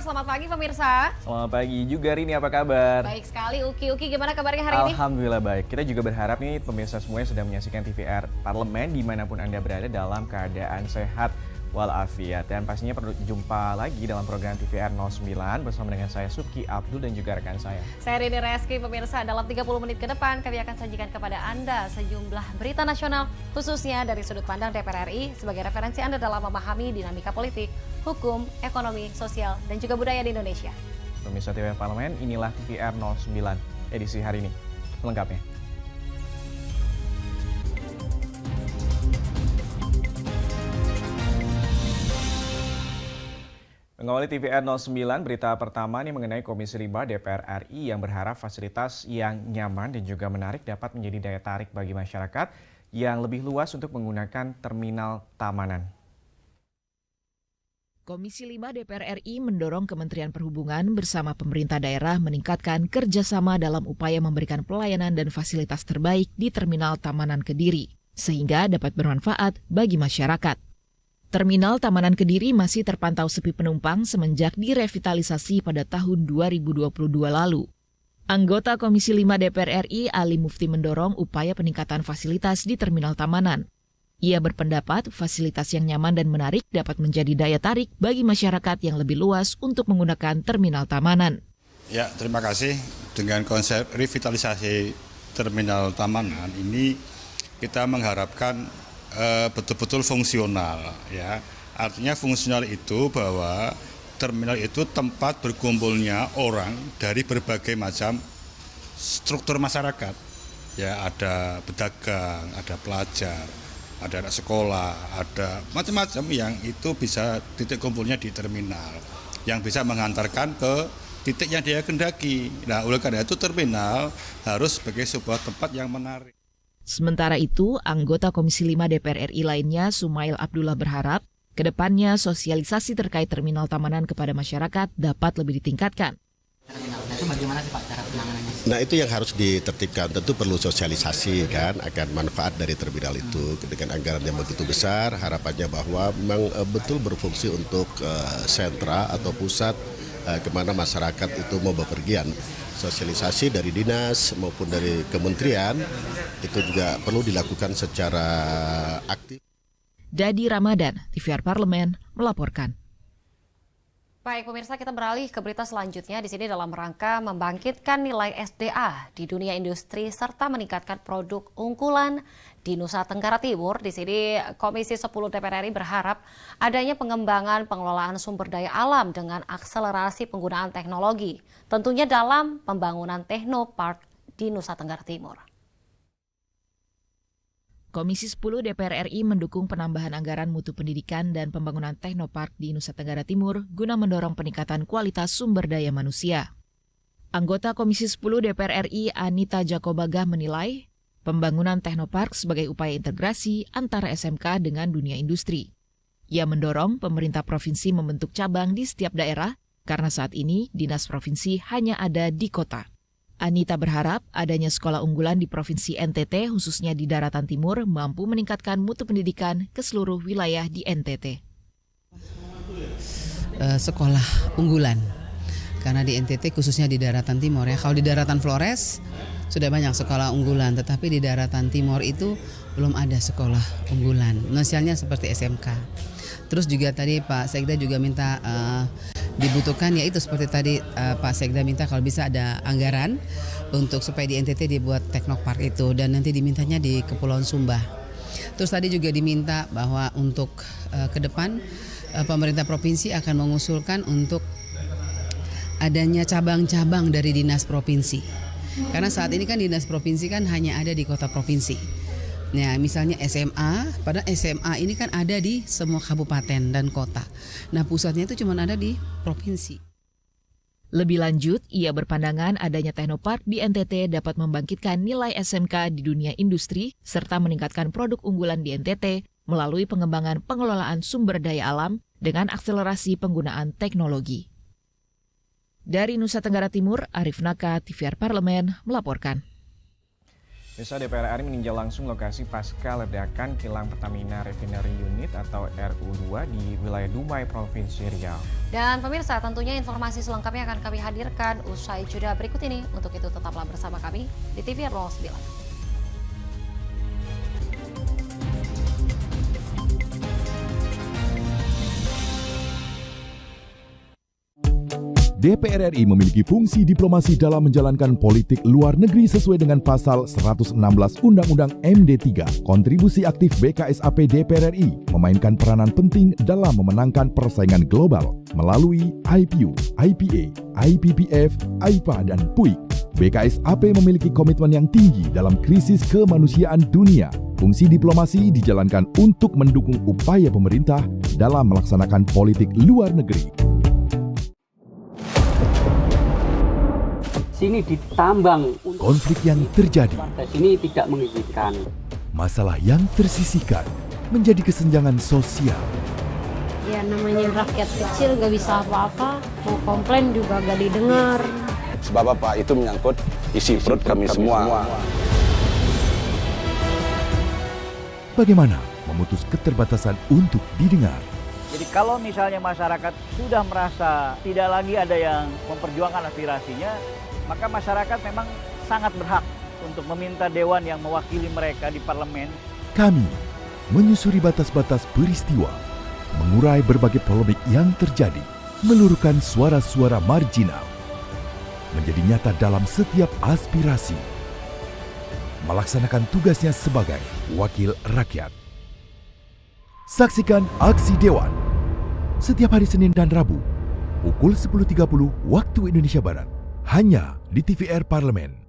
Selamat pagi pemirsa. Selamat pagi juga Rini, apa kabar? Baik sekali Uki gimana kabarnya hari ini? Alhamdulillah baik. Kita juga berharap nih pemirsa semuanya sedang menyaksikan TVR Parlemen dimanapun Anda berada dalam keadaan sehat walafiat. Dan pastinya berjumpa lagi dalam program TVR 09 bersama dengan saya Subki Abdul dan juga rekan saya. Saya Rini Reski pemirsa, dalam 30 menit ke depan kami akan sajikan kepada Anda sejumlah berita nasional khususnya dari sudut pandang DPR RI sebagai referensi Anda dalam memahami dinamika politik, hukum, ekonomi, sosial, dan juga budaya di Indonesia. Pemirsa TVR Parlemen, inilah TVR 09 edisi hari ini. Lengkapnya. Mengawali TVR 09, berita pertama ini mengenai Komisi 5 DPR RI yang berharap fasilitas yang nyaman dan juga menarik dapat menjadi daya tarik bagi masyarakat yang lebih luas untuk menggunakan terminal Tamanan. Komisi 5 DPR RI mendorong Kementerian Perhubungan bersama pemerintah daerah meningkatkan kerjasama dalam upaya memberikan pelayanan dan fasilitas terbaik di Terminal Tamanan Kediri, sehingga dapat bermanfaat bagi masyarakat. Terminal Tamanan Kediri masih terpantau sepi penumpang semenjak direvitalisasi pada tahun 2022 lalu. Anggota Komisi 5 DPR RI Ali Mufti mendorong upaya peningkatan fasilitas di Terminal Tamanan. Ia berpendapat fasilitas yang nyaman dan menarik dapat menjadi daya tarik bagi masyarakat yang lebih luas untuk menggunakan Terminal Tamanan. Ya, terima kasih. Dengan konsep revitalisasi Terminal Tamanan ini kita mengharapkan betul-betul fungsional, ya. Artinya fungsional itu bahwa terminal itu tempat berkumpulnya orang dari berbagai macam struktur masyarakat. Ya, ada pedagang, ada pelajar, ada anak sekolah, ada macam-macam yang itu bisa titik kumpulnya di terminal, yang bisa mengantarkan ke titik yang dia kendaki. Nah, oleh karena itu terminal harus sebagai sebuah tempat yang menarik. Sementara itu, anggota Komisi 5 DPR RI lainnya, Sumail Abdullah berharap, kedepannya sosialisasi terkait Terminal Tamanan kepada masyarakat dapat lebih ditingkatkan. Itu bagaimana sih Pak cara penanganannya? Nah itu yang harus ditertibkan, tentu perlu sosialisasi kan akan manfaat dari terminal itu. Dengan anggaran yang begitu besar, harapannya bahwa memang betul berfungsi untuk sentra atau pusat kemana masyarakat itu mau bepergian. Sosialisasi dari dinas maupun dari kementerian itu juga perlu dilakukan secara aktif. Dadi Ramadan, TVR Parlemen, melaporkan. Baik pemirsa, kita beralih ke berita selanjutnya di sini dalam rangka membangkitkan nilai SDA di dunia industri serta meningkatkan produk unggulan di Nusa Tenggara Timur. Di sini Komisi 10 DPR RI berharap adanya pengembangan pengelolaan sumber daya alam dengan akselerasi penggunaan teknologi, tentunya dalam pembangunan Teknopark di Nusa Tenggara Timur. Komisi 10 DPR RI mendukung penambahan anggaran mutu pendidikan dan pembangunan Teknopark di Nusa Tenggara Timur guna mendorong peningkatan kualitas sumber daya manusia. Anggota Komisi 10 DPR RI Anita Jakobagah menilai pembangunan Teknopark sebagai upaya integrasi antara SMK dengan dunia industri. Ia mendorong pemerintah provinsi membentuk cabang di setiap daerah karena saat ini dinas provinsi hanya ada di kota. Anita berharap adanya sekolah unggulan di Provinsi NTT, khususnya di Daratan Timur, mampu meningkatkan mutu pendidikan ke seluruh wilayah di NTT. Sekolah unggulan, karena di NTT khususnya di Daratan Timur ya. Kalau di Daratan Flores sudah banyak sekolah unggulan, tetapi di Daratan Timur itu belum ada sekolah unggulan. Misalnya seperti SMK. Terus juga tadi Pak Sekda juga minta dibutuhkan yaitu seperti tadi Pak Sekda minta kalau bisa ada anggaran untuk supaya di NTT dibuat Teknopark itu dan nanti dimintanya di Kepulauan Sumba. Terus tadi juga diminta bahwa untuk ke depan pemerintah provinsi akan mengusulkan untuk adanya cabang-cabang dari dinas provinsi. Karena saat ini kan dinas provinsi kan hanya ada di kota provinsi. Nah, misalnya SMA, padahal SMA ini kan ada di semua kabupaten dan kota. Nah, pusatnya itu cuma ada di provinsi. Lebih lanjut, ia berpandangan adanya Teknopark di NTT dapat membangkitkan nilai SMK di dunia industri serta meningkatkan produk unggulan di NTT melalui pengembangan pengelolaan sumber daya alam dengan akselerasi penggunaan teknologi. Dari Nusa Tenggara Timur, Arif Naka, TVR Parlemen, melaporkan. Pemirsa, DPR RI meninjau langsung lokasi pasca ledakan kilang Pertamina Refinery Unit atau RU2 di wilayah Dumai, Provinsi Riau. Dan pemirsa, tentunya informasi selengkapnya akan kami hadirkan usai jeda berikut ini. Untuk itu tetaplah bersama kami di TVR 09. DPR RI memiliki fungsi diplomasi dalam menjalankan politik luar negeri sesuai dengan pasal 116 Undang-Undang MD3. Kontribusi aktif BKSAP DPR RI memainkan peranan penting dalam memenangkan persaingan global melalui IPU, IPA, IPPF, IPA, dan PUIK. BKSAP memiliki komitmen yang tinggi dalam krisis kemanusiaan dunia. Fungsi diplomasi dijalankan untuk mendukung upaya pemerintah dalam melaksanakan politik luar negeri. Sini ditambang. Konflik yang terjadi, Warga sini tidak mengizinkan. masalah yang tersisihkan menjadi kesenjangan sosial. Ya namanya rakyat kecil gak bisa apa-apa, mau komplain juga gak didengar. Sebab apa? Itu menyangkut isi perut kami semua. Bagaimana memutus keterbatasan untuk didengar? Jadi kalau misalnya masyarakat sudah merasa tidak lagi ada yang memperjuangkan aspirasinya, maka masyarakat memang sangat berhak untuk meminta dewan yang mewakili mereka di parlemen. Kami menyusuri batas-batas peristiwa, mengurai berbagai polemik yang terjadi, meluruhkan suara-suara marginal, menjadi nyata dalam setiap aspirasi, melaksanakan tugasnya sebagai wakil rakyat. Saksikan Aksi Dewan setiap hari Senin dan Rabu pukul 10.30 waktu Indonesia Barat hanya di TVR Parlemen.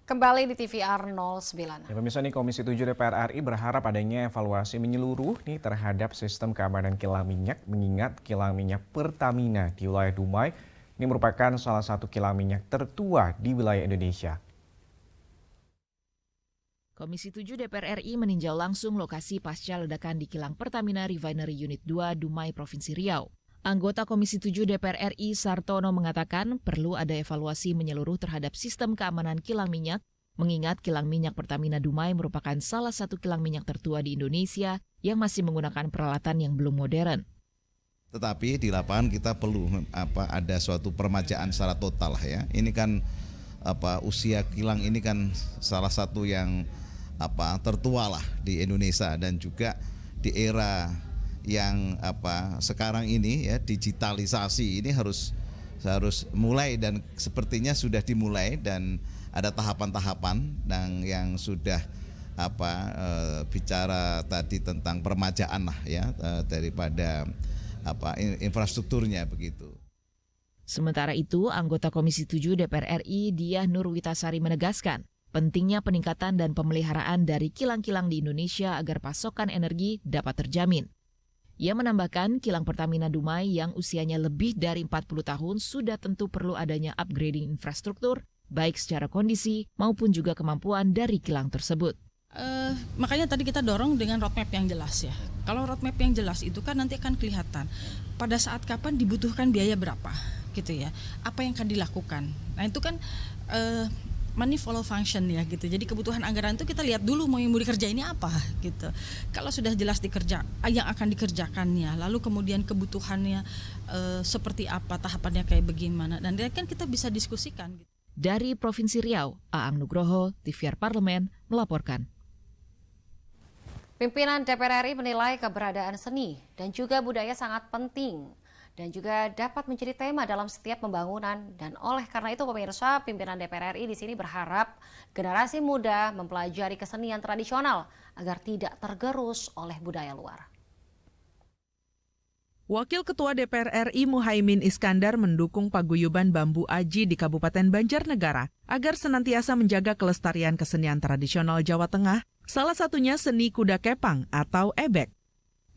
Kembali di TVR 09. Ya, pemirsa, nih Komisi 7 DPR RI berharap adanya evaluasi menyeluruh nih terhadap sistem keamanan kilang minyak, mengingat kilang minyak Pertamina di wilayah Dumai ini merupakan salah satu kilang minyak tertua di wilayah Indonesia. Komisi 7 DPR RI meninjau langsung lokasi pasca ledakan di kilang Pertamina Refinery Unit 2 Dumai, Provinsi Riau. Anggota Komisi 7 DPR RI Sartono mengatakan perlu ada evaluasi menyeluruh terhadap sistem keamanan kilang minyak, mengingat kilang minyak Pertamina Dumai merupakan salah satu kilang minyak tertua di Indonesia yang masih menggunakan peralatan yang belum modern. Tetapi di lapangan kita perlu ada suatu permajaan secara total ya. Ini kan usia kilang ini kan salah satu yang tertua lah di Indonesia, dan juga di era yang sekarang ini ya, digitalisasi ini harus mulai, dan sepertinya sudah dimulai dan ada tahapan-tahapan yang sudah bicara tadi tentang permajaan lah ya, daripada infrastrukturnya begitu. Sementara itu, anggota Komisi 7 DPR RI Diah Nurwitasari menegaskan pentingnya peningkatan dan pemeliharaan dari kilang-kilang di Indonesia agar pasokan energi dapat terjamin. Ia menambahkan kilang Pertamina Dumai yang usianya lebih dari 40 tahun sudah tentu perlu adanya upgrading infrastruktur, baik secara kondisi maupun juga kemampuan dari kilang tersebut. Makanya tadi kita dorong dengan roadmap yang jelas ya. Kalau roadmap yang jelas itu kan nanti akan kelihatan pada saat kapan dibutuhkan biaya berapa gitu ya. Apa yang akan dilakukan. Nah itu kan money follow function ya gitu. Jadi kebutuhan anggaran itu kita lihat dulu mau dikerjain ini apa gitu. Kalau sudah jelas yang akan dikerjakannya, lalu kemudian kebutuhannya seperti apa, tahapannya kayak bagaimana, dan kan kita bisa diskusikan. Dari Provinsi Riau, Aang Nugroho, TVR Parlemen melaporkan. Pimpinan DPR RI menilai keberadaan seni dan juga budaya sangat penting dan juga dapat menjadi tema dalam setiap pembangunan. Dan oleh karena itu pemirsa, pimpinan DPR RI di sini berharap generasi muda mempelajari kesenian tradisional agar tidak tergerus oleh budaya luar. Wakil Ketua DPR RI Muhaimin Iskandar mendukung paguyuban Bambu Aji di Kabupaten Banjarnegara agar senantiasa menjaga kelestarian kesenian tradisional Jawa Tengah, salah satunya seni kuda kepang atau ebek.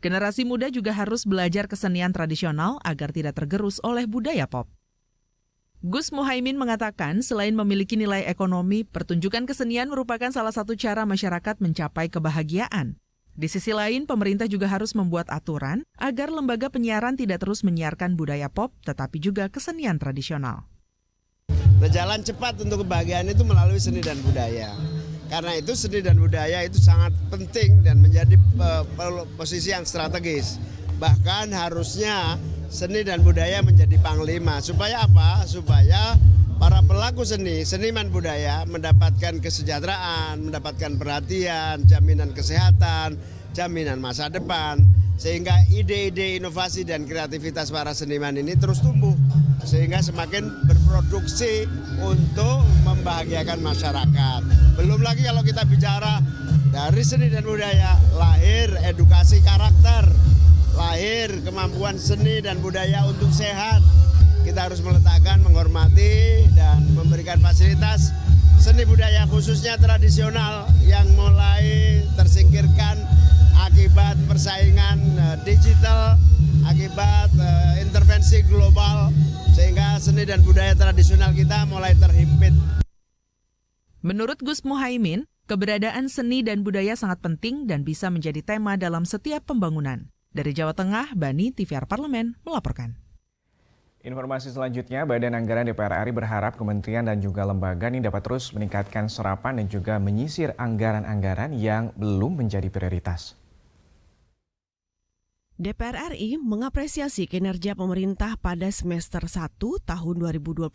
Generasi muda juga harus belajar kesenian tradisional agar tidak tergerus oleh budaya pop. Gus Muhaimin mengatakan selain memiliki nilai ekonomi, pertunjukan kesenian merupakan salah satu cara masyarakat mencapai kebahagiaan. Di sisi lain, pemerintah juga harus membuat aturan agar lembaga penyiaran tidak terus menyiarkan budaya pop, tetapi juga kesenian tradisional. Nah, jalan cepat untuk kebahagiaan itu melalui seni dan budaya. Karena itu seni dan budaya itu sangat penting dan menjadi posisi yang strategis. Bahkan harusnya seni dan budaya menjadi panglima. Supaya apa? Supaya para pelaku seni, seniman budaya mendapatkan kesejahteraan, mendapatkan perhatian, jaminan kesehatan, jaminan masa depan. Sehingga ide-ide inovasi dan kreativitas para seniman ini terus tumbuh. Sehingga semakin berproduksi untuk membahagiakan masyarakat. Belum lagi kalau kita bicara dari seni dan budaya, lahir edukasi karakter, lahir kemampuan seni dan budaya untuk sehat. Kita harus meletakkan, menghormati, dan memberikan fasilitas seni budaya khususnya tradisional yang mulai tersingkirkan akibat persaingan digital, akibat intervensi global, sehingga seni dan budaya tradisional kita mulai terhimpit. Menurut Gus Muhaimin, keberadaan seni dan budaya sangat penting dan bisa menjadi tema dalam setiap pembangunan. Dari Jawa Tengah, Bani, TVR Parlemen melaporkan. Informasi selanjutnya, Badan Anggaran DPR RI berharap kementerian dan juga lembaga ini dapat terus meningkatkan serapan dan juga menyisir anggaran-anggaran yang belum menjadi prioritas. DPR RI mengapresiasi kinerja pemerintah pada semester 1 tahun 2023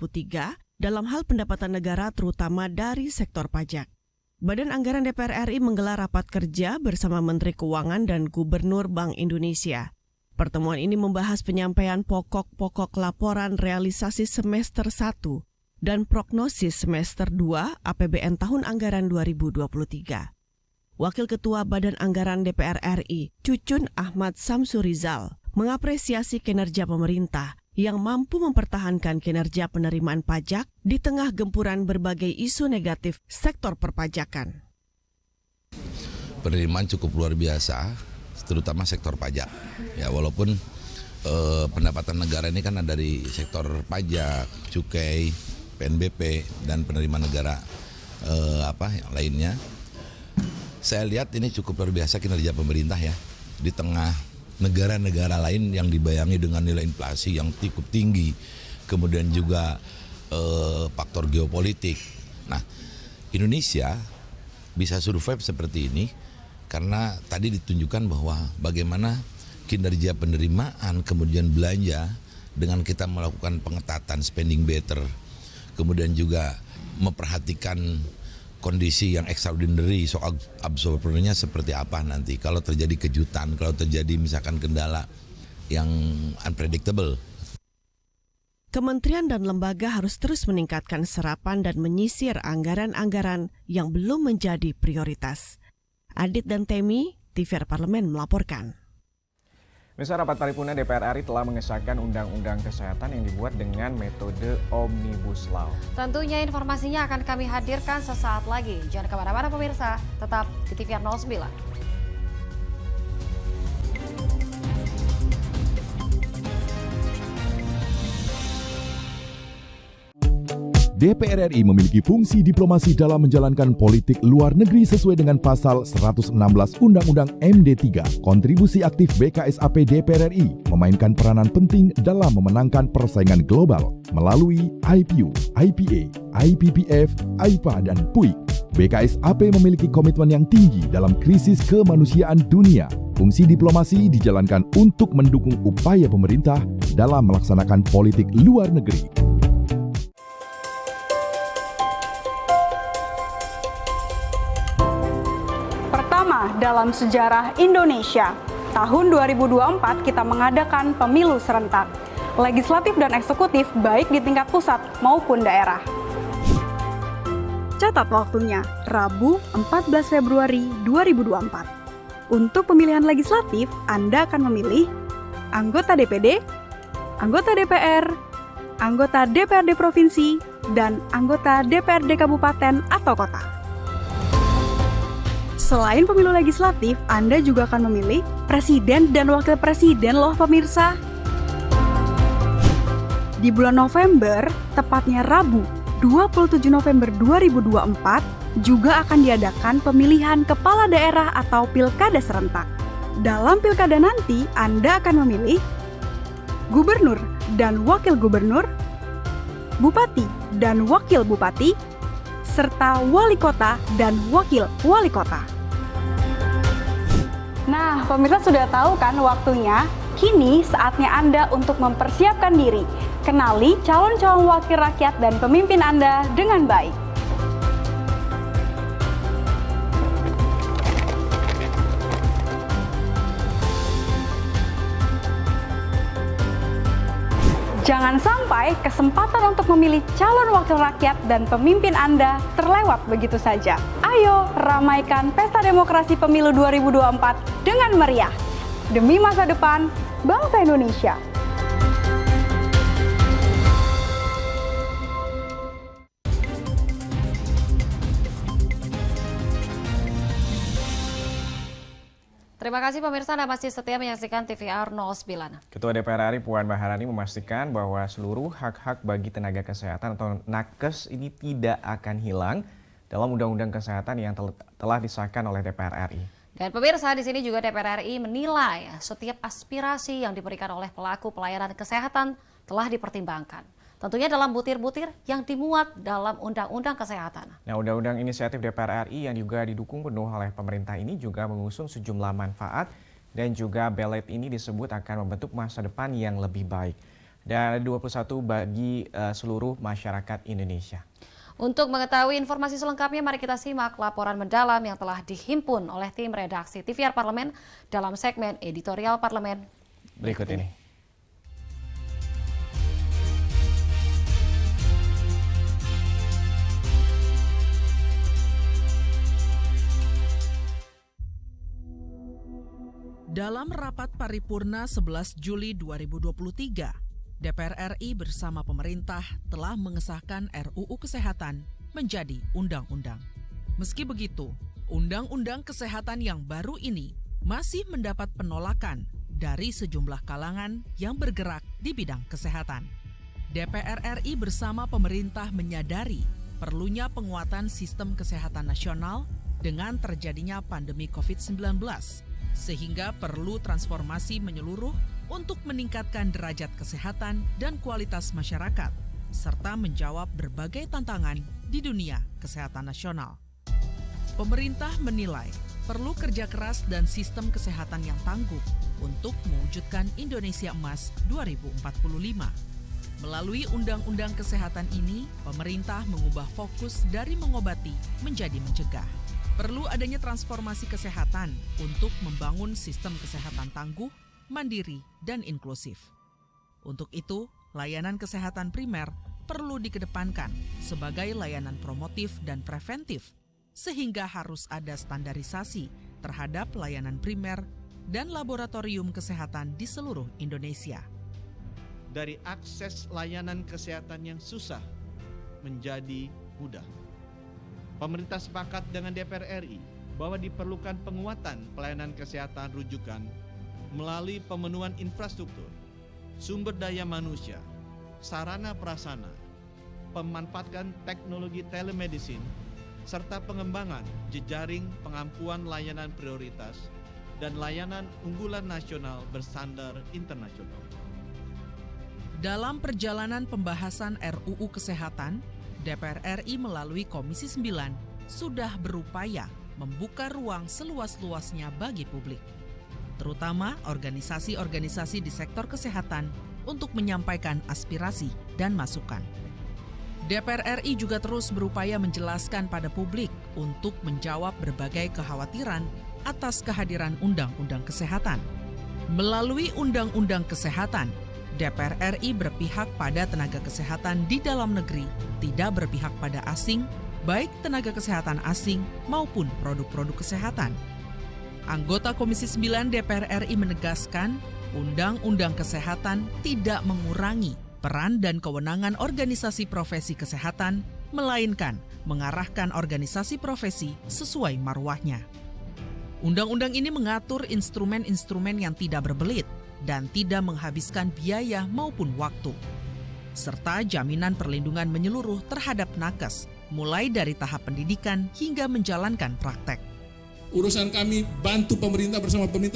dalam hal pendapatan negara terutama dari sektor pajak. Badan Anggaran DPR RI menggelar rapat kerja bersama Menteri Keuangan dan Gubernur Bank Indonesia. Pertemuan ini membahas penyampaian pokok-pokok laporan realisasi semester 1 dan prognosis semester 2 APBN tahun anggaran 2023. Wakil Ketua Badan Anggaran DPR RI, Cucun Ahmad Samsurizal, mengapresiasi kinerja pemerintah yang mampu mempertahankan kinerja penerimaan pajak di tengah gempuran berbagai isu negatif sektor perpajakan. Penerimaan cukup luar biasa, terutama sektor pajak. Ya, walaupun pendapatan negara ini kan ada dari sektor pajak, cukai, PNBP, dan penerimaan negara yang lainnya. Saya lihat ini cukup luar biasa kinerja pemerintah ya, di tengah negara-negara lain yang dibayangi dengan nilai inflasi yang cukup tinggi, kemudian juga faktor geopolitik. Nah, Indonesia bisa survive seperti ini karena tadi ditunjukkan bahwa bagaimana kinerja penerimaan kemudian belanja dengan kita melakukan pengetatan spending better, kemudian juga memperhatikan kondisi yang extraordinary, soal absorbernya seperti apa nanti kalau terjadi kejutan, kalau terjadi misalkan kendala yang unpredictable. Kementerian dan lembaga harus terus meningkatkan serapan dan menyisir anggaran-anggaran yang belum menjadi prioritas. Adit dan Temi, TVR Parlemen melaporkan. Misal rapat paripurna DPR RI telah mengesahkan Undang-Undang Kesehatan yang dibuat dengan metode Omnibus Law. Tentunya informasinya akan kami hadirkan sesaat lagi. Jangan kemana-mana pemirsa, tetap di TVR 09. DPR RI memiliki fungsi diplomasi dalam menjalankan politik luar negeri sesuai dengan pasal 116 Undang-Undang MD 3. Kontribusi aktif BKSAP DPR RI memainkan peranan penting dalam memenangkan persaingan global melalui IPU, IPA, IPPF, IPA, dan PUIK. BKSAP memiliki komitmen yang tinggi dalam krisis kemanusiaan dunia. Fungsi diplomasi dijalankan untuk mendukung upaya pemerintah dalam melaksanakan politik luar negeri. Dalam sejarah Indonesia, tahun 2024 kita mengadakan pemilu serentak, legislatif dan eksekutif baik di tingkat pusat maupun daerah. Catat waktunya, Rabu 14 Februari 2024. Untuk pemilihan legislatif, Anda akan memilih anggota DPD, anggota DPR, anggota DPRD Provinsi, dan anggota DPRD Kabupaten atau Kota. Selain pemilu legislatif, Anda juga akan memilih presiden dan wakil presiden loh pemirsa. Di bulan November, tepatnya Rabu 27 November 2024, juga akan diadakan pemilihan kepala daerah atau pilkada serentak. Dalam pilkada nanti, Anda akan memilih gubernur dan wakil gubernur, bupati dan wakil bupati, serta wali kota dan wakil wali kota. Nah, pemirsa sudah tahu kan waktunya? Kini saatnya Anda untuk mempersiapkan diri. Kenali calon-calon wakil rakyat dan pemimpin Anda dengan baik. Jangan sampai kesempatan untuk memilih calon wakil rakyat dan pemimpin Anda terlewat begitu saja. Ayo ramaikan Pesta Demokrasi Pemilu 2024 dengan meriah. Demi masa depan bangsa Indonesia. Terima kasih pemirsa, Anda masih setia menyaksikan TVR 09. Ketua DPR RI Puan Maharani memastikan bahwa seluruh hak-hak bagi tenaga kesehatan atau nakes ini tidak akan hilang dalam Undang-Undang Kesehatan yang telah disahkan oleh DPR RI. Dan pemirsa, di sini juga DPR RI menilai setiap aspirasi yang diberikan oleh pelaku pelayanan kesehatan telah dipertimbangkan. Tentunya dalam butir-butir yang dimuat dalam Undang-Undang Kesehatan. Nah, Undang-Undang Inisiatif DPR RI yang juga didukung penuh oleh pemerintah ini juga mengusung sejumlah manfaat dan juga ballot ini disebut akan membentuk masa depan yang lebih baik. Dan 21 bagi seluruh masyarakat Indonesia. Untuk mengetahui informasi selengkapnya, mari kita simak laporan mendalam yang telah dihimpun oleh tim redaksi TVR Parlemen dalam segmen editorial Parlemen berikut ini. Dalam rapat paripurna 11 Juli 2023, DPR RI bersama pemerintah telah mengesahkan RUU Kesehatan menjadi undang-undang. Meski begitu, Undang-Undang Kesehatan yang baru ini masih mendapat penolakan dari sejumlah kalangan yang bergerak di bidang kesehatan. DPR RI bersama pemerintah menyadari perlunya penguatan sistem kesehatan nasional dengan terjadinya pandemi COVID-19, sehingga perlu transformasi menyeluruh untuk meningkatkan derajat kesehatan dan kualitas masyarakat, serta menjawab berbagai tantangan di dunia kesehatan nasional. Pemerintah menilai perlu kerja keras dan sistem kesehatan yang tangguh untuk mewujudkan Indonesia Emas 2045. Melalui Undang-Undang Kesehatan ini, pemerintah mengubah fokus dari mengobati menjadi mencegah. Perlu adanya transformasi kesehatan untuk membangun sistem kesehatan tangguh, mandiri, dan inklusif. Untuk itu, layanan kesehatan primer perlu dikedepankan sebagai layanan promotif dan preventif, sehingga harus ada standarisasi terhadap layanan primer dan laboratorium kesehatan di seluruh Indonesia. Dari akses layanan kesehatan yang susah menjadi mudah. Pemerintah sepakat dengan DPR RI bahwa diperlukan penguatan pelayanan kesehatan rujukan melalui pemenuhan infrastruktur, sumber daya manusia, sarana prasarana, pemanfaatan teknologi telemedicine, serta pengembangan jejaring pengampuan layanan prioritas dan layanan unggulan nasional bersandar internasional. Dalam perjalanan pembahasan RUU Kesehatan, DPR RI melalui Komisi 9 sudah berupaya membuka ruang seluas-luasnya bagi publik, terutama organisasi-organisasi di sektor kesehatan untuk menyampaikan aspirasi dan masukan. DPR RI juga terus berupaya menjelaskan pada publik untuk menjawab berbagai kekhawatiran atas kehadiran Undang-Undang Kesehatan. Melalui Undang-Undang Kesehatan, DPR RI berpihak pada tenaga kesehatan di dalam negeri, tidak berpihak pada asing, baik tenaga kesehatan asing maupun produk-produk kesehatan. Anggota Komisi 9 DPR RI menegaskan, Undang-Undang Kesehatan tidak mengurangi peran dan kewenangan organisasi profesi kesehatan, melainkan mengarahkan organisasi profesi sesuai marwahnya. Undang-undang ini mengatur instrumen-instrumen yang tidak berbelit dan tidak menghabiskan biaya maupun waktu, serta jaminan perlindungan menyeluruh terhadap nakes mulai dari tahap pendidikan hingga menjalankan praktek. Urusan kami bantu pemerintah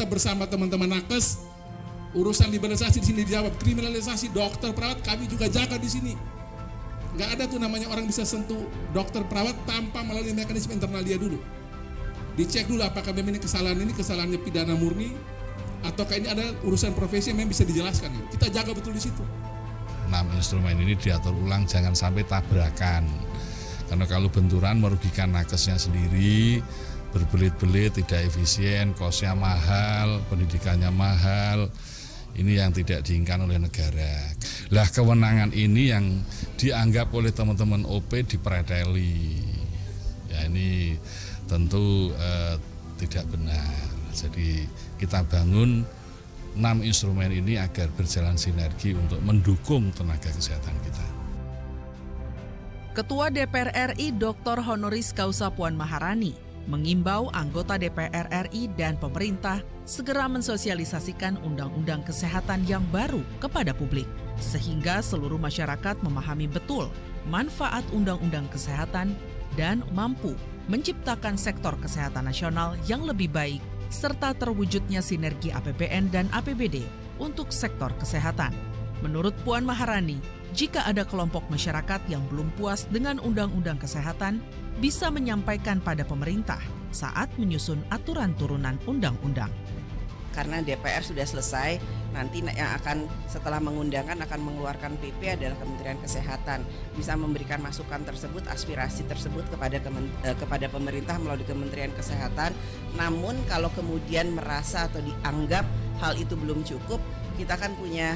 bersama teman-teman nakes. Urusan liberalisasi di sini dijawab, kriminalisasi dokter perawat kami juga jaga di sini. Nggak ada tuh namanya orang bisa sentuh dokter perawat tanpa melalui mekanisme internal dia dulu. Dicek dulu apakah memang ini kesalahannya pidana murni, ataukah ini ada urusan profesi yang memang bisa dijelaskan. Kita jaga betul di situ. 6 instrumen ini diatur ulang, jangan sampai tabrakan. Karena kalau benturan merugikan nakesnya sendiri, berbelit-belit, tidak efisien, kosnya mahal, pendidikannya mahal. Ini yang tidak diinginkan oleh negara. Lah kewenangan ini yang dianggap oleh teman-teman OP dipreteli. Ya ini tentu tidak benar. Jadi kita bangun 6 instrumen ini agar berjalan sinergi untuk mendukung tenaga kesehatan kita. Ketua DPR RI Dr. Honoris Causa Puan Maharani mengimbau anggota DPR RI dan pemerintah segera mensosialisasikan Undang-Undang Kesehatan yang baru kepada publik, sehingga seluruh masyarakat memahami betul manfaat Undang-Undang Kesehatan dan mampu menciptakan sektor kesehatan nasional yang lebih baik, serta terwujudnya sinergi APBN dan APBD untuk sektor kesehatan. Menurut Puan Maharani, jika ada kelompok masyarakat yang belum puas dengan Undang-Undang Kesehatan, bisa menyampaikan pada pemerintah saat menyusun aturan turunan undang-undang. Karena DPR sudah selesai, nanti yang akan setelah mengundangkan akan mengeluarkan PP adalah Kementerian Kesehatan, bisa memberikan masukan tersebut, aspirasi tersebut kepada pemerintah melalui Kementerian Kesehatan. Namun kalau kemudian merasa atau dianggap hal itu belum cukup, kita kan punya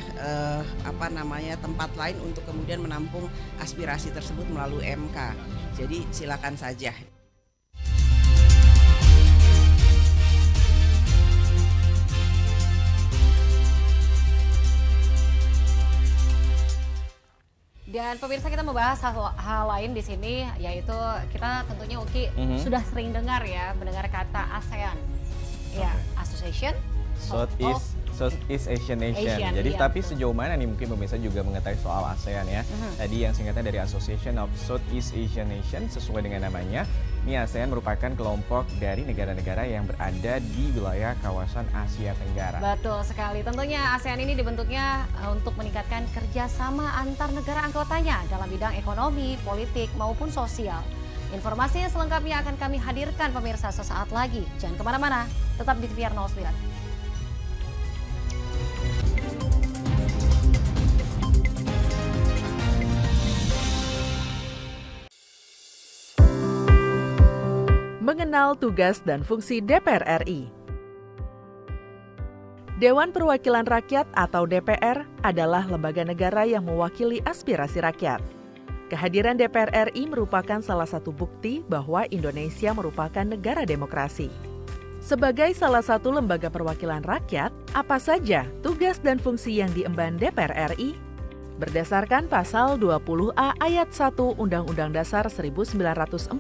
tempat lain untuk kemudian menampung aspirasi tersebut melalui MK. Jadi silakan saja. Dan pemirsa, kita membahas hal lain di sini, yaitu kita tentunya Uki sudah sering mendengar kata ASEAN, ya, Association Southeast Asian Nation. Jadi tapi sejauh mana nih mungkin pemirsa juga mengetahui soal ASEAN ya. Tadi yang singkatnya dari Association of Southeast Asian Nation, sesuai dengan namanya. Ini ASEAN merupakan kelompok dari negara-negara yang berada di wilayah kawasan Asia Tenggara. Betul sekali. Tentunya ASEAN ini dibentuknya untuk meningkatkan kerjasama antar negara anggotanya dalam bidang ekonomi, politik, maupun sosial. Informasinya selengkapnya akan kami hadirkan pemirsa sesaat lagi. Jangan kemana-mana, tetap di TVR 09. Mengenal tugas dan fungsi DPR RI. Dewan Perwakilan Rakyat atau DPR adalah lembaga negara yang mewakili aspirasi rakyat. Kehadiran DPR RI merupakan salah satu bukti bahwa Indonesia merupakan negara demokrasi. Sebagai salah satu lembaga perwakilan rakyat, apa saja tugas dan fungsi yang diemban DPR RI? Berdasarkan pasal 20A ayat 1 Undang-Undang Dasar 1945,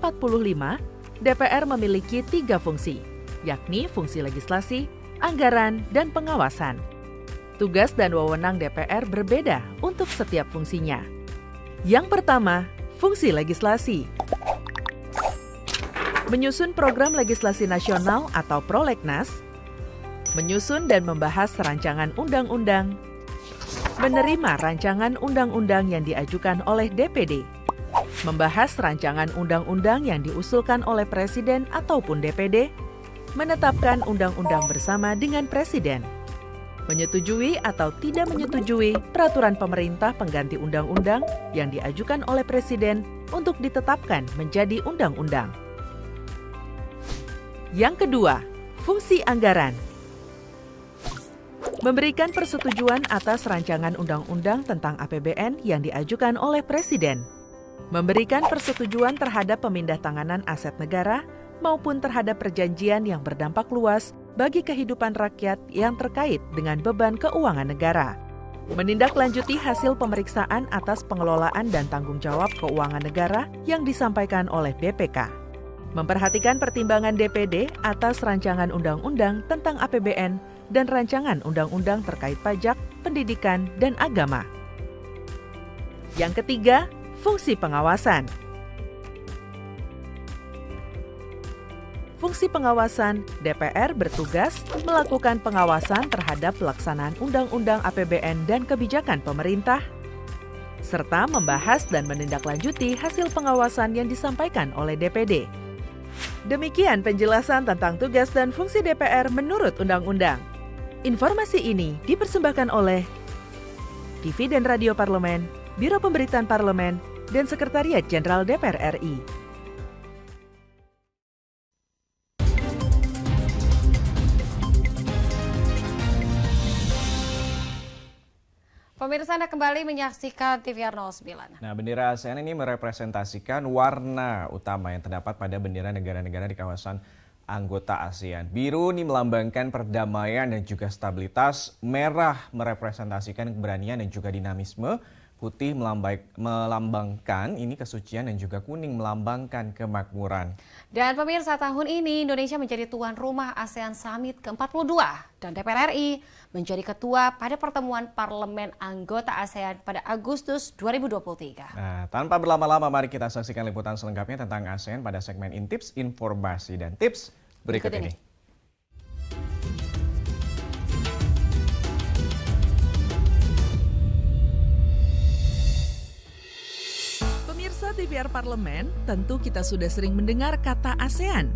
DPR memiliki 3 fungsi, yakni fungsi legislasi, anggaran, dan pengawasan. Tugas dan wewenang DPR berbeda untuk setiap fungsinya. Yang pertama, fungsi legislasi. Menyusun program legislasi nasional atau prolegnas, menyusun dan membahas rancangan undang-undang, menerima rancangan undang-undang yang diajukan oleh DPD, membahas rancangan undang-undang yang diusulkan oleh Presiden ataupun DPD, menetapkan undang-undang bersama dengan Presiden, menyetujui atau tidak menyetujui peraturan pemerintah pengganti undang-undang yang diajukan oleh Presiden untuk ditetapkan menjadi undang-undang. Yang kedua, fungsi anggaran. Memberikan persetujuan atas rancangan undang-undang tentang APBN yang diajukan oleh Presiden. Memberikan persetujuan terhadap pemindah-tanganan aset negara maupun terhadap perjanjian yang berdampak luas bagi kehidupan rakyat yang terkait dengan beban keuangan negara. Menindaklanjuti hasil pemeriksaan atas pengelolaan dan tanggung jawab keuangan negara yang disampaikan oleh BPK. Memperhatikan pertimbangan DPD atas rancangan undang-undang tentang APBN dan rancangan undang-undang terkait pajak, pendidikan, dan agama. Yang ketiga, fungsi pengawasan. fungsi pengawasan, DPR bertugas melakukan pengawasan terhadap pelaksanaan Undang-Undang APBN dan kebijakan pemerintah, serta membahas dan menindaklanjuti hasil pengawasan yang disampaikan oleh DPD. Demikian penjelasan tentang tugas dan fungsi DPR menurut Undang-Undang. Informasi ini dipersembahkan oleh TV dan Radio Parlemen, Biro Pemberitaan Parlemen, dan Sekretariat Jenderal DPR RI. Pemirsa, Anda kembali menyaksikan TVR 09. Nah, bendera ASEAN ini merepresentasikan warna utama yang terdapat pada bendera negara-negara di kawasan anggota ASEAN. Biru ini melambangkan perdamaian dan juga stabilitas, merah merepresentasikan keberanian dan juga dinamisme, putih melambangkan ini kesucian dan juga kuning melambangkan kemakmuran. Dan pemirsa, tahun ini Indonesia menjadi tuan rumah ASEAN Summit ke-42 dan DPR RI menjadi ketua pada pertemuan parlemen anggota ASEAN pada Agustus 2023. Nah, tanpa berlama-lama mari kita saksikan liputan selengkapnya tentang ASEAN pada segmen Intips, Informasi dan Tips berikut ini. TVR Parlemen, tentu kita sudah sering mendengar kata ASEAN.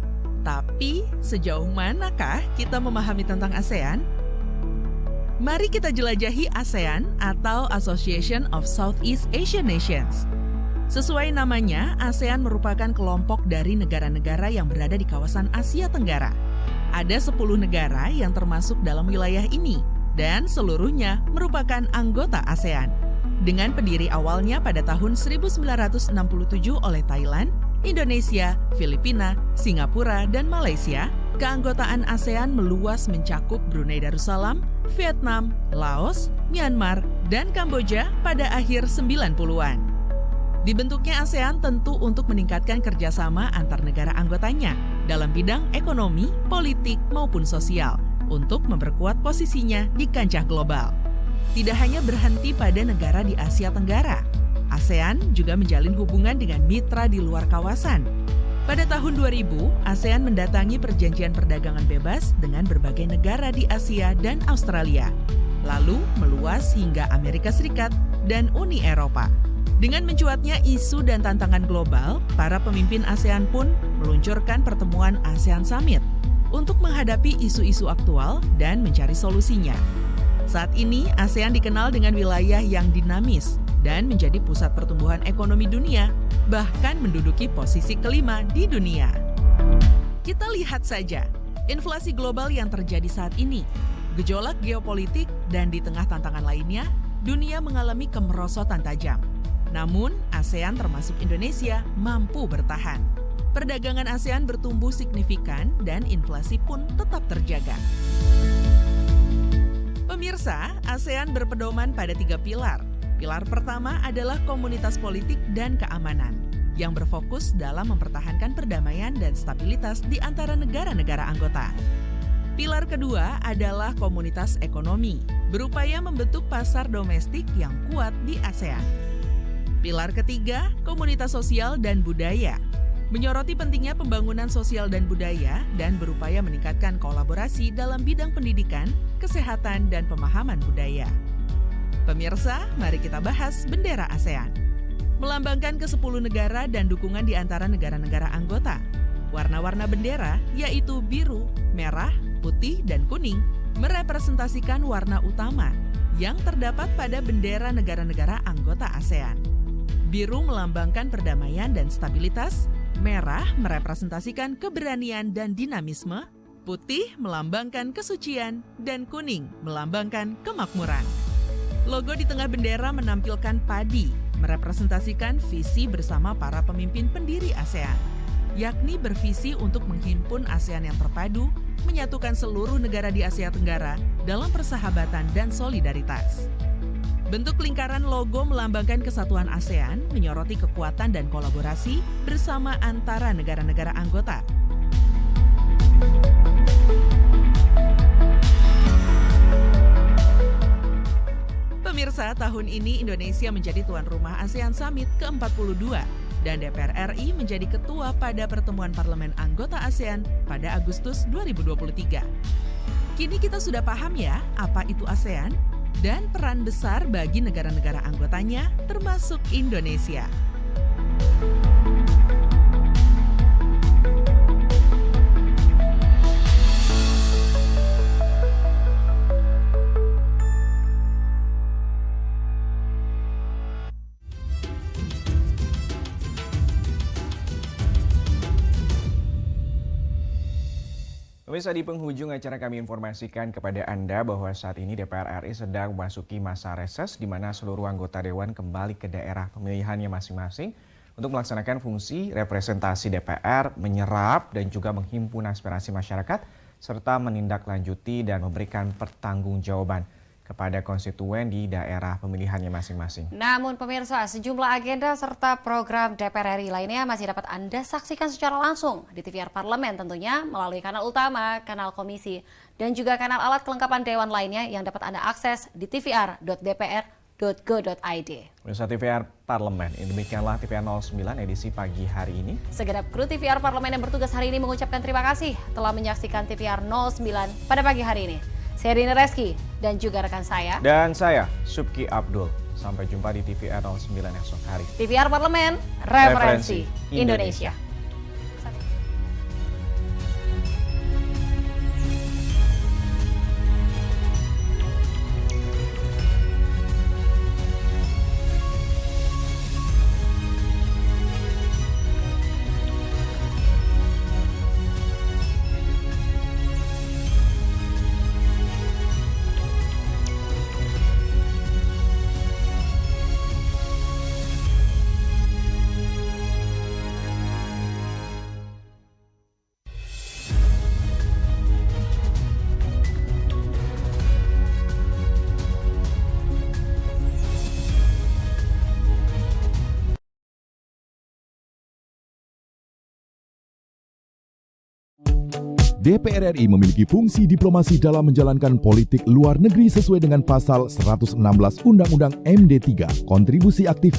Tapi sejauh manakah kita memahami tentang ASEAN? Mari kita jelajahi ASEAN atau Association of Southeast Asian Nations. Sesuai namanya, ASEAN merupakan kelompok dari negara-negara yang berada di kawasan Asia Tenggara. Ada 10 negara yang termasuk dalam wilayah ini, dan seluruhnya merupakan anggota ASEAN. Dengan pendiri awalnya pada tahun 1967 oleh Thailand, Indonesia, Filipina, Singapura, dan Malaysia, keanggotaan ASEAN meluas mencakup Brunei Darussalam, Vietnam, Laos, Myanmar, dan Kamboja pada akhir 90-an. Dibentuknya ASEAN tentu untuk meningkatkan kerjasama antar negara anggotanya dalam bidang ekonomi, politik, maupun sosial untuk memperkuat posisinya di kancah global. Tidak hanya berhenti pada negara di Asia Tenggara, ASEAN juga menjalin hubungan dengan mitra di luar kawasan. Pada tahun 2000, ASEAN mendatangi perjanjian perdagangan bebas dengan berbagai negara di Asia dan Australia, lalu meluas hingga Amerika Serikat dan Uni Eropa. Dengan mencuatnya isu dan tantangan global, para pemimpin ASEAN pun meluncurkan pertemuan ASEAN Summit untuk menghadapi isu-isu aktual dan mencari solusinya. Saat ini, ASEAN dikenal dengan wilayah yang dinamis dan menjadi pusat pertumbuhan ekonomi dunia, bahkan menduduki posisi kelima di dunia. Kita lihat saja, inflasi global yang terjadi saat ini, gejolak geopolitik, dan di tengah tantangan lainnya, dunia mengalami kemerosotan tajam. Namun, ASEAN termasuk Indonesia mampu bertahan. Perdagangan ASEAN bertumbuh signifikan dan inflasi pun tetap terjaga. Pemirsa, ASEAN berpedoman pada 3 pilar. Pilar pertama adalah komunitas politik dan keamanan, yang berfokus dalam mempertahankan perdamaian dan stabilitas di antara negara-negara anggota. Pilar kedua adalah komunitas ekonomi, berupaya membentuk pasar domestik yang kuat di ASEAN. Pilar ketiga, komunitas sosial dan budaya, menyoroti pentingnya pembangunan sosial dan budaya dan berupaya meningkatkan kolaborasi dalam bidang pendidikan, kesehatan, dan pemahaman budaya. Pemirsa, mari kita bahas bendera ASEAN. Melambangkan ke-10 negara dan dukungan di antara negara-negara anggota. Warna-warna bendera yaitu biru, merah, putih, dan kuning merepresentasikan warna utama yang terdapat pada bendera negara-negara anggota ASEAN. Biru melambangkan perdamaian dan stabilitas, merah merepresentasikan keberanian dan dinamisme, putih melambangkan kesucian, dan kuning melambangkan kemakmuran. Logo di tengah bendera menampilkan padi, merepresentasikan visi bersama para pemimpin pendiri ASEAN, yakni bervisi untuk menghimpun ASEAN yang terpadu, menyatukan seluruh negara di Asia Tenggara dalam persahabatan dan solidaritas. Bentuk lingkaran logo melambangkan kesatuan ASEAN, menyoroti kekuatan dan kolaborasi bersama antara negara-negara anggota. Pemirsa, tahun ini Indonesia menjadi tuan rumah ASEAN Summit ke-42 dan DPR RI menjadi ketua pada pertemuan parlemen anggota ASEAN pada Agustus 2023. Kini kita sudah paham ya apa itu ASEAN dan peran besar bagi negara-negara anggotanya termasuk Indonesia. Pemirsa, di penghujung acara kami informasikan kepada Anda bahwa saat ini DPR RI sedang memasuki masa reses di mana seluruh anggota Dewan kembali ke daerah pemilihannya masing-masing untuk melaksanakan fungsi representasi DPR, menyerap dan juga menghimpun aspirasi masyarakat serta menindaklanjuti dan memberikan pertanggungjawaban kepada konstituen di daerah pemilihannya masing-masing. Namun pemirsa, sejumlah agenda serta program DPR RI lainnya masih dapat Anda saksikan secara langsung di TVR Parlemen tentunya melalui kanal utama, kanal komisi, dan juga kanal alat kelengkapan dewan lainnya yang dapat Anda akses di tvr.dpr.go.id. Pemirsa TVR Parlemen, demikianlah TVR 09 edisi pagi hari ini. Segenap kru TVR Parlemen yang bertugas hari ini mengucapkan terima kasih telah menyaksikan TVR 09 pada pagi hari ini. Saya Rina Reski dan juga rekan saya. Dan saya, Subki Abdul. Sampai jumpa di TVR 09 esok hari. TVR Parlemen, referensi Indonesia. DPR RI memiliki fungsi diplomasi dalam menjalankan politik luar negeri sesuai dengan pasal 116 Undang-Undang MD3. Kontribusi aktif